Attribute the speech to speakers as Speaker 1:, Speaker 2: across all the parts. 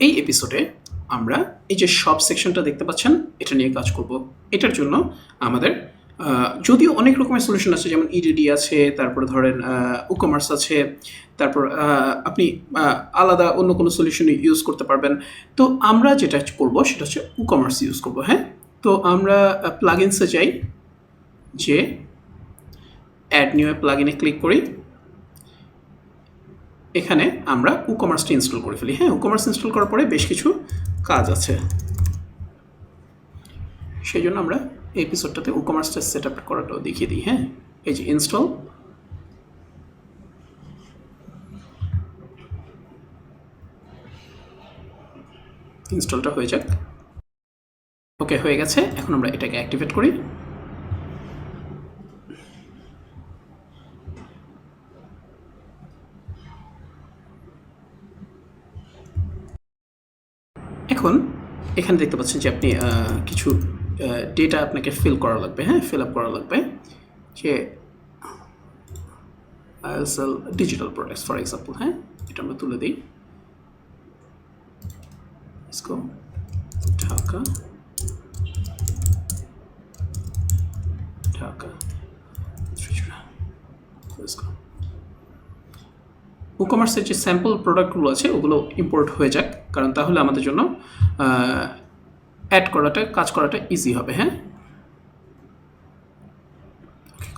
Speaker 1: এই এপিসোডে আমরা এই যে শপ সেকশনটা দেখতে পাচ্ছেন এটা নিয়ে কাজ করব। এটার জন্য আমাদের যদিও অনেক রকমের সলিউশন আছে, যেমন ইডিডি আছে, তারপর ধরেন উকমার্স আছে, তারপর আপনি আলাদা অন্য কোনো সলিউশন ইউজ করতে পারবেন। তো আমরা যেটা করব সেটা হচ্ছে উকমার্স ইউজ করব। হ্যাঁ, তো আমরা প্লাগইনসে যাই, যে অ্যাড নিউ প্লাগইনে ক্লিক করি। এখানে আমরা উকমার্সটা ইনস্টল করে ফেলি। হ্যাঁ, উকমার্স ইনস্টল করার পরে বেশ কিছু কাজ আছে, সেই জন্য আমরা এই এপিসোডটাতে উকমার্সটা সেট আপ করাটাও দেখিয়ে দিই। হ্যাঁ, এই যে ইনস্টলটা হয়ে যাক। ওকে, হয়ে গেছে। এখন আমরা এটাকে অ্যাক্টিভেট করি। এখন এখানে দেখতে পাচ্ছেন যে আপনি কিছু ডেটা আপনাকে ফিল করা লাগবে। হ্যাঁ, ফিল আপ করা লাগবে, যে I'll sell digital products for example। হ্যাঁ, এটা আমরা তুলে দিই। Let's go ঢাকা উকমার্সের যে স্যাম্পল প্রোডাক্টগুলো আছে ওগুলো ইম্পোর্ট হয়ে যাক, কারণ তাহলে আমাদের জন্য কাজ করাটা ইজি হবে। হ্যাঁ,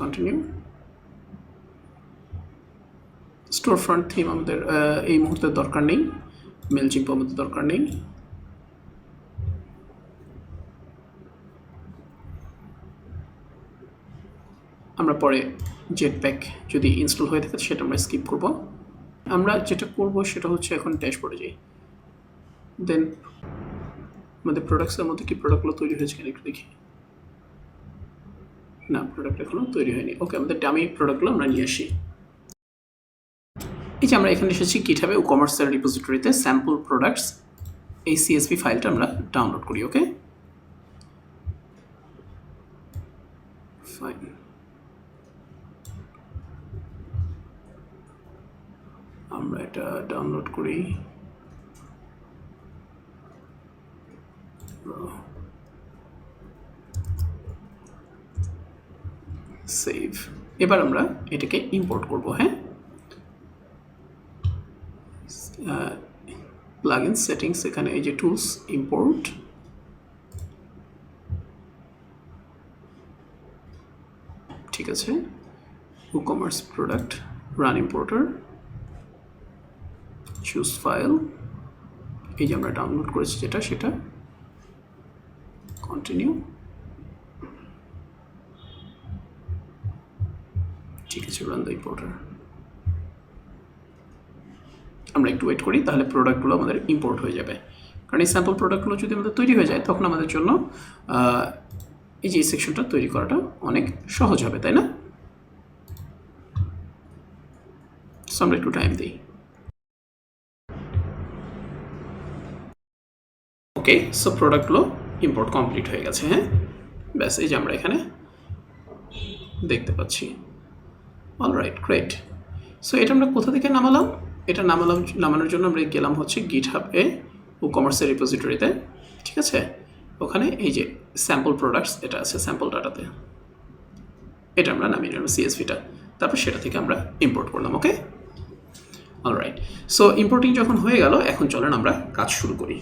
Speaker 1: কন্টিনিউ। স্টোর ফ্রন্ট থিম আমাদের এই মুহূর্তে দরকার নেই, মেলচিম্প আমাদের দরকার নেই। আমরা পরে জেটপ্যাক যদি ইনস্টল হয়ে থাকে সেটা আমরা স্কিপ করব। আমরা যেটা করব সেটা হচ্ছে এখন ড্যাশবোর্ডে যাই, দেন আমাদের প্রোডাক্টসের মধ্যে কি প্রোডাক্টগুলো তৈরি হয়েছে কিনা একটু দেখি। না, প্রোডাক্ট এখনও তৈরি হয়নি। ওকে, আমাদের ডামি প্রোডাক্টগুলো আমরা নিয়ে আসি। এই যে আমরা এখানে এসেছি গিটহাবে উকমার্সের রিপোজিটরিতে স্যাম্পল প্রোডাক্টস, এই সিএসভি ফাইলটা আমরা ডাউনলোড করি। ওকে, ফাইন। আমরা এটা ডাউনলোড করি। সেভ। এবার আমরা এটাকে ইম্পোর্ট করব। হ্যাঁ, প্লাগইন সেটিংস, এখানে এই যে টুলস, ইম্পোর্ট। ঠিক আছে, WooCommerce product, run importer, choose file, এই যে আমরা ডাউনলোড করেছি যেটা সেটা, কন্টিনিউ। ঠিক আছে, রান দ্য ইম্পোর্টার। আমরা একটু ওয়েট করি, তাহলে প্রোডাক্টগুলো আমাদের ইম্পোর্ট হয়ে যাবে। কারণ এই স্যাম্পল প্রোডাক্টগুলো যদি আমাদের তৈরি হয়ে যায় তখন আমাদের জন্য এই যে এই সেকশনটা তৈরি করাটা অনেক সহজ হবে, তাই না? সো আমরা একটু টাইম দিই। ওকে, সো প্রোডাক্টগুলো ইম্পোর্ট কমপ্লিট হয়ে গেছে। হ্যাঁ, ব্যাস, এই যে আমরা এখানে দেখতে পাচ্ছি। Alright, great. সো এটা আমরা কোথা থেকে নামালাম? এটা নামানোর জন্য আমরা গেলাম হচ্ছে গিটহাবে WooCommerce রিপোজিটরিতে। ঠিক আছে, ওখানে এই যে স্যাম্পল প্রোডাক্টস এটা আছে স্যাম্পল ডাটাতে, এটা আমরা নামিয়ে নিলাম সিএসভিটা, তারপর সেটা থেকে আমরা ইম্পোর্ট করলাম। ওকে, অলরাইট। সো ইম্পোর্টিং যখন হয়ে গেল, এখন চলেন আমরা কাজ শুরু করি।